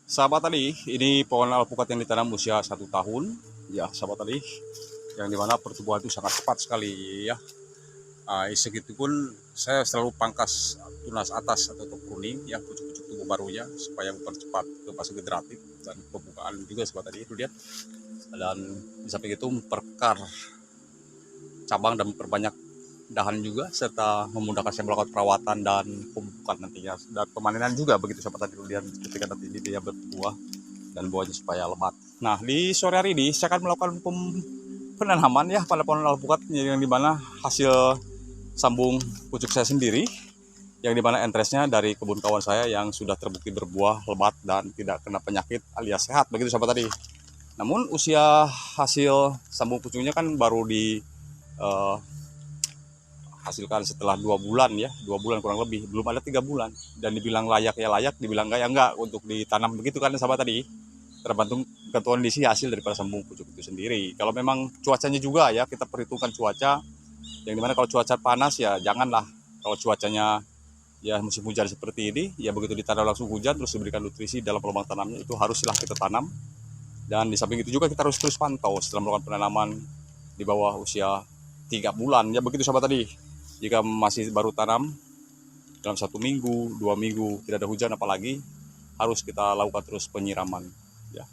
Sahabat tadi, ini pohon alpukat yang ditanam usia 1 tahun, ya sahabat tadi, yang dimana pertumbuhan itu sangat cepat sekali ya. Segitu pun saya selalu pangkas tunas atas atau kuning ya, pucuk-pucuk tubuh barunya supaya mempercepat ke fase generatif dan pembukaan juga sahabat tadi itu dia. Dan di samping itu memperkar cabang dan memperbanyak dahan juga, serta memudahkan saya melakukan perawatan dan pemupukan nantinya dan pemanenan juga begitu sahabat tadi kemudian ketika nanti ini dia berbuah dan buahnya supaya lebat. Nah, di sore hari ini saya akan melakukan penanaman ya pada pohon alpukat yang dimana hasil sambung pucuk saya sendiri, yang dimana entresnya dari kebun kawan saya yang sudah terbukti berbuah lebat dan tidak kena penyakit alias sehat begitu sahabat tadi. Namun usia hasil sambung pucuknya kan baru di hasilkan setelah 2 bulan ya, 2 bulan kurang lebih, belum ada 3 bulan, dan dibilang layak ya layak, dibilang enggak ya enggak untuk ditanam begitu kan sahabat tadi, tergantung kondisi hasil daripada sambung pucuk itu sendiri. Kalau memang cuacanya juga ya, kita perhitungkan cuaca, yang dimana kalau cuaca panas ya janganlah. Kalau cuacanya ya musim hujan seperti ini ya, begitu ditanam langsung hujan terus diberikan nutrisi dalam lubang tanamnya, itu haruslah kita tanam. Dan di samping itu juga kita harus terus pantau setelah melakukan penanaman di bawah usia 3 bulan ya begitu sahabat tadi. Jika masih baru tanam dalam 1 minggu 2 minggu tidak ada hujan apalagi, harus kita lakukan terus penyiraman ya.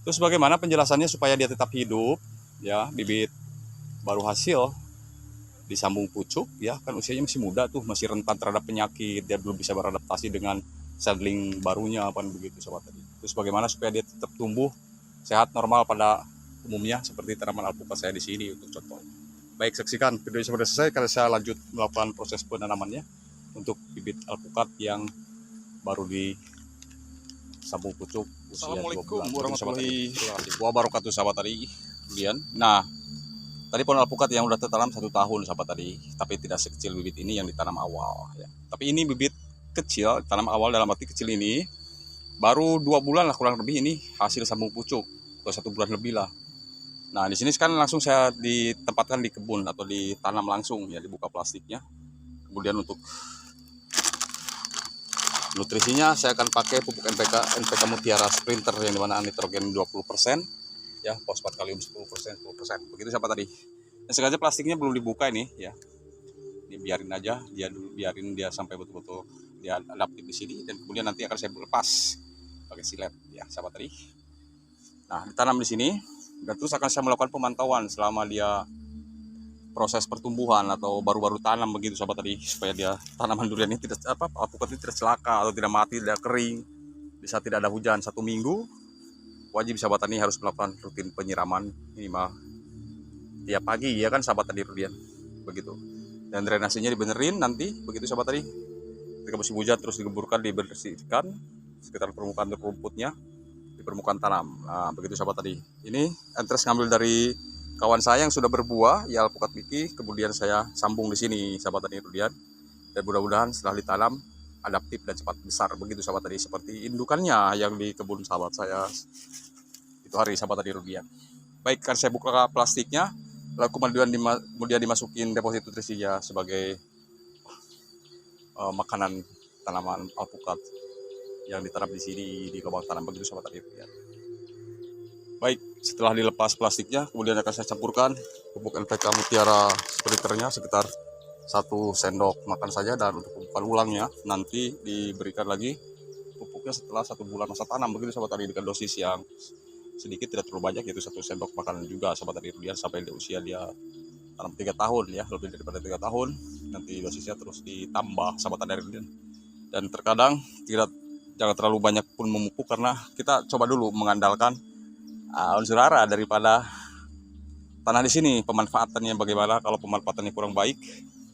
Terus bagaimana penjelasannya supaya dia tetap hidup ya, bibit baru hasil disambung pucuk ya, kan usianya masih muda tuh, masih rentan terhadap penyakit, dia belum bisa beradaptasi dengan seedling barunya apa begitu sahabat tadi. Terus bagaimana supaya dia tetap tumbuh sehat normal pada umumnya seperti tanaman alpukat saya di sini untuk contoh. Baik, saksikan video sampai selesai karena saya lanjut melakukan proses penanamannya untuk bibit alpukat yang baru disambung pucuk usia 2 bulan. Assalamualaikum warahmatullahi wabarakatuh sahabat tadi. Kemudian, nah tadi pohon alpukat yang udah tertanam 1 tahun sahabat tadi, tapi tidak sekecil bibit ini yang ditanam awal ya. Tapi ini bibit kecil, tanam awal dalam arti kecil ini baru 2 bulan lah kurang lebih, ini hasil sambung pucuk atau 1 bulan lebih lah. Nah, di sini sekarang langsung saya ditempatkan di kebun atau ditanam langsung ya, dibuka plastiknya. Kemudian untuk nutrisinya saya akan pakai pupuk NPK Mutiara Sprinter yang dimana nitrogen 20% ya, fosfat kalium 10%. Begitu siapa tadi. Dan sengaja plastiknya belum dibuka ini ya. Ini biarin aja, biarin dia sampai betul-betul dia adaptif di sini, dan kemudian nanti akan saya lepas pakai silet ya sahabat tadi. Nah, ditanam di sini. Dan terus akan saya melakukan pemantauan selama dia proses pertumbuhan atau baru-baru tanam begitu sahabat tadi, supaya dia tanaman durian ini tidak alpukat ini tidak celaka atau tidak mati, tidak kering di saat tidak ada hujan. 1 minggu wajib sahabat tani harus melakukan rutin penyiraman minimal tiap pagi ya kan sahabat tadi durian begitu. Dan drainasenya dibenerin nanti begitu sahabat tadi, ketika musim hujan terus digeburkan, dibersihkan sekitar permukaan rumputnya di permukaan tanam. Nah, begitu sahabat tadi. Ini entres ngambil dari kawan saya yang sudah berbuah ya, alpukat Miki, kemudian saya sambung di sini sahabat tadi durian, dan mudah-mudahan setelah ditanam adaptif dan cepat besar begitu sahabat tadi, seperti indukannya yang di kebun sahabat saya itu hari sahabat tadi durian. Baik, kan saya buka plastiknya, lalu kemudian dimasukin deposit nutrisinya sebagai makanan tanaman alpukat yang ditanam di sini di lubang tanam begitu sahabat tadi ya. Baik, setelah dilepas plastiknya kemudian akan saya campurkan pupuk NPK Mutiara Sprinternya sekitar 1 sendok makan saja, dan untuk pupukan ulangnya nanti diberikan lagi pupuknya setelah 1 bulan masa tanam begitu sahabat tadi, dengan dosis yang sedikit, tidak terlalu banyak, yaitu 1 sendok makan juga sahabat tadi kemudian sampai di usia dia tanam 3 tahun ya, lebih daripada 3 tahun nanti dosisnya terus ditambah sahabat tadi kemudian. Dan terkadang jangan terlalu banyak pun memupuk, karena kita coba dulu mengandalkan unsur hara daripada tanah di sini, pemanfaatannya bagaimana. Kalau pemanfaatannya kurang baik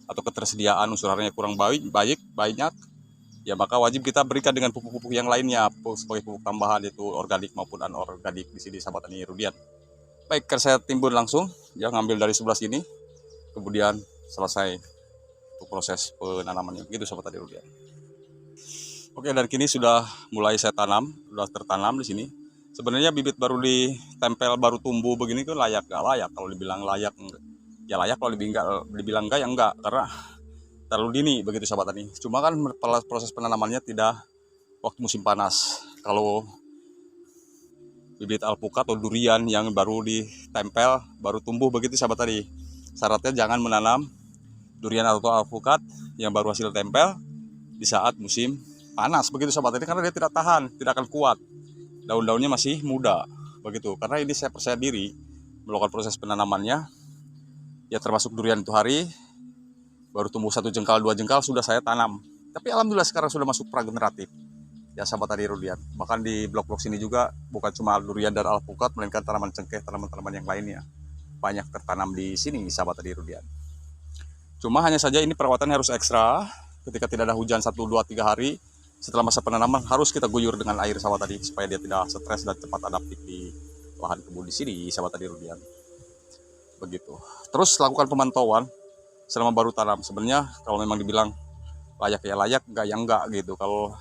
atau ketersediaan unsur haranya kurang banyak ya, maka wajib kita berikan dengan pupuk-pupuk yang lainnya sebagai pupuk tambahan, yaitu organik maupun anorganik di sini sahabat tani rudian. Baik, kan saya timbun langsung ya, ngambil dari sebelah sini kemudian selesai untuk proses penanamannya begitu sahabat tani rudian. Oke, dan kini sudah mulai saya tanam, sudah tertanam di sini. Sebenarnya bibit baru ditempel, baru tumbuh begini tuh layak nggak layak? Kalau dibilang layak ya layak, kalau dibilang enggak ya enggak, karena terlalu dini begitu sahabat tani. Cuma kan proses penanamannya tidak waktu musim panas. Kalau bibit alpukat atau durian yang baru ditempel, baru tumbuh begitu sahabat tadi. Syaratnya jangan menanam durian atau alpukat yang baru hasil tempel di saat musim panas begitu sahabat tadi, karena dia tidak tahan, tidak akan kuat. Daun-daunnya masih muda begitu. Karena ini saya percaya diri melakukan proses penanamannya. Ya termasuk durian itu hari baru tumbuh 1 jengkal 2 jengkal sudah saya tanam. Tapi alhamdulillah sekarang sudah masuk prageneratif. Ya sahabat tadi durian. Bahkan di blok-blok sini juga bukan cuma durian dan alpukat, melainkan tanaman cengkeh, tanaman-tanaman yang lainnya banyak tertanam di sini sahabat tadi durian. Cuma hanya saja ini perawatannya harus ekstra. Ketika tidak ada hujan 1, 2, 3 hari setelah masa penanaman harus kita guyur dengan air sahabat tadi supaya dia tidak stres dan cepat adaptif di lahan kebun di sini sahabat tadi durian. Begitu. Terus lakukan pemantauan selama baru tanam. Sebenarnya kalau memang dibilang layak ya layak, enggak ya enggak gitu. Kalau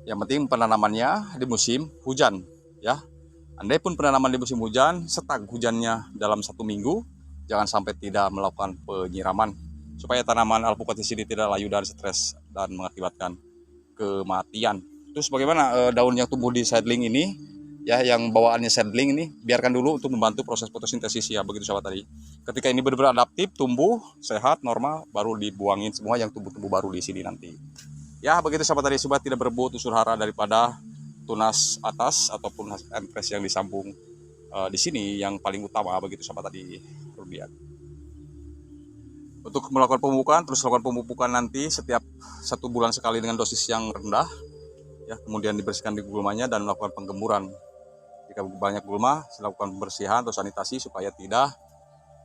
yang penting penanamannya di musim hujan ya. Andai pun penanaman di musim hujan, setak hujannya dalam 1 minggu, jangan sampai tidak melakukan penyiraman supaya tanaman alpukat di sini tidak layu dan stres dan mengakibatkan kematian. Terus bagaimana daun yang tumbuh di seedling ini ya, yang bawaannya seedling ini biarkan dulu untuk membantu proses fotosintesis ya begitu sahabat tadi. Ketika ini benar-benar adaptif, tumbuh sehat normal, baru dibuangin semua yang tumbuh-tumbuh baru di sini nanti. Ya begitu sahabat tadi, supaya tidak berebut unsur hara daripada tunas atas ataupun empres yang disambung di sini yang paling utama begitu sahabat tadi rudian. Untuk melakukan pemupukan, terus lakukan pemupukan nanti setiap 1 bulan sekali dengan dosis yang rendah ya, kemudian dibersihkan di gulmanya dan melakukan penggemburan. Jika banyak gulma, silakan pembersihan atau sanitasi supaya tidak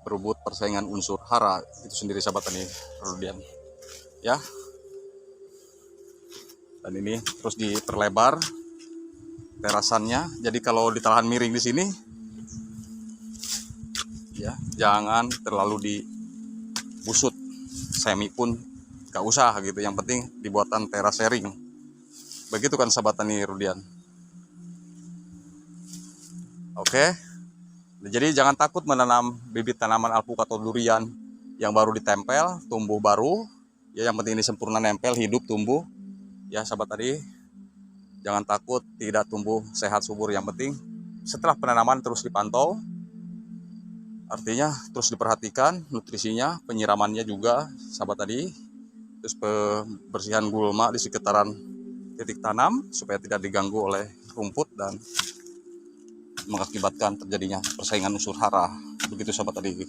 berebut persaingan unsur hara itu sendiri sahabat tani rudian ya. Dan ini terus diperlebar terasannya, jadi kalau ditahan miring di sini ya jangan terlalu dibusut, semi pun gak usah gitu, yang penting dibuatan teras sharing begitu kan sahabat tani rudian. Oke, jadi jangan takut menanam bibit tanaman alpukat atau durian yang baru ditempel, tumbuh baru ya, yang penting ini sempurna nempel, hidup, tumbuh ya sahabat tadi. Jangan takut tidak tumbuh sehat subur, yang penting setelah penanaman terus dipantau, artinya terus diperhatikan nutrisinya, penyiramannya juga sahabat tadi. Terus pembersihan gulma di sekitaran titik tanam supaya tidak diganggu oleh rumput dan mengakibatkan terjadinya persaingan unsur hara begitu sahabat tadi.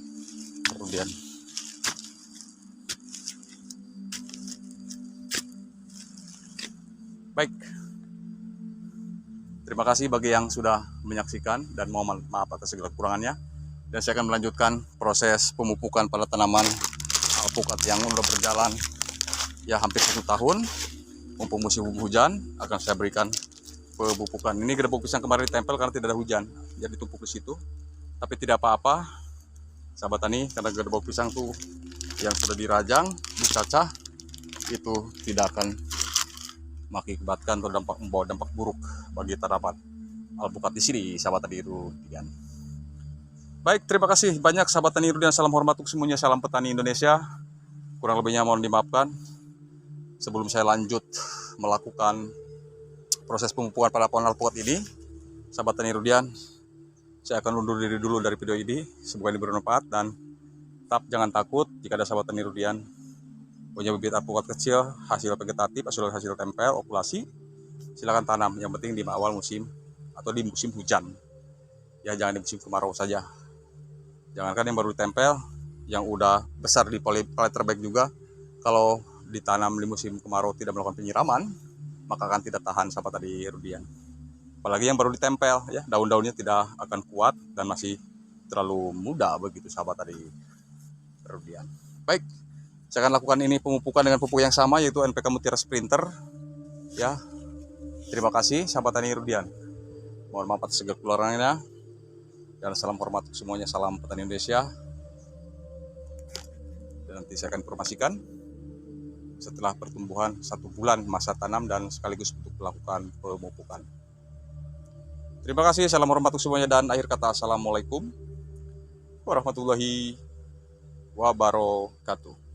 Kemudian baik, terima kasih bagi yang sudah menyaksikan dan mohon maaf atas segala kekurangannya. Dan saya akan melanjutkan proses pemupukan pada tanaman alpukat yang sudah berjalan ya hampir 1 tahun. Mumpung musim hujan akan saya berikan pemupukan. Ini gerbong pisang kemarin ditempel karena tidak ada hujan, jadi tumpuk di situ. Tapi tidak apa-apa sahabat tani, karena gerbong pisang tuh yang sudah dirajang, dicacah, itu tidak akan mengakibatkan atau membawa dampak buruk bagi tanaman alpukat di sini sahabat tani rudian. Baik, terima kasih banyak sahabat tani rudian. Salam hormat untuk semuanya, salam petani Indonesia. Kurang lebihnya mohon dimaafkan. Sebelum saya lanjut melakukan proses pemupukan pada pohon alpukat ini, sahabat tani rudian, saya akan undur diri dulu dari video ini. Semoga ini bermanfaat, dan tetap jangan takut jika ada sahabat tani rudian punya bibit alpukat kecil, hasil vegetatif, hasil tempel, okulasi, silakan tanam. Yang penting di awal musim atau di musim hujan. Ya jangan di musim kemarau saja. Jangankan yang baru ditempel, yang udah besar di polypletter bag juga, kalau ditanam di musim kemarau tidak melakukan penyiraman, maka akan tidak tahan sahabat tadi rudian. Apalagi yang baru ditempel ya, daun-daunnya tidak akan kuat dan masih terlalu muda begitu sahabat tadi rudian. Baik, saya akan lakukan ini pemupukan dengan pupuk yang sama, yaitu NPK Mutiara Sprinter ya. Terima kasih sahabat tani rudian. Mohon maaf atas segala kekurangannya, dan salam hormat untuk semuanya, salam petani Indonesia. Dan nanti saya akan informasikan setelah pertumbuhan 1 bulan masa tanam dan sekaligus untuk melakukan pemupukan. Terima kasih, salam hormat untuk semuanya, dan akhir kata assalamualaikum warahmatullahi wabarakatuh.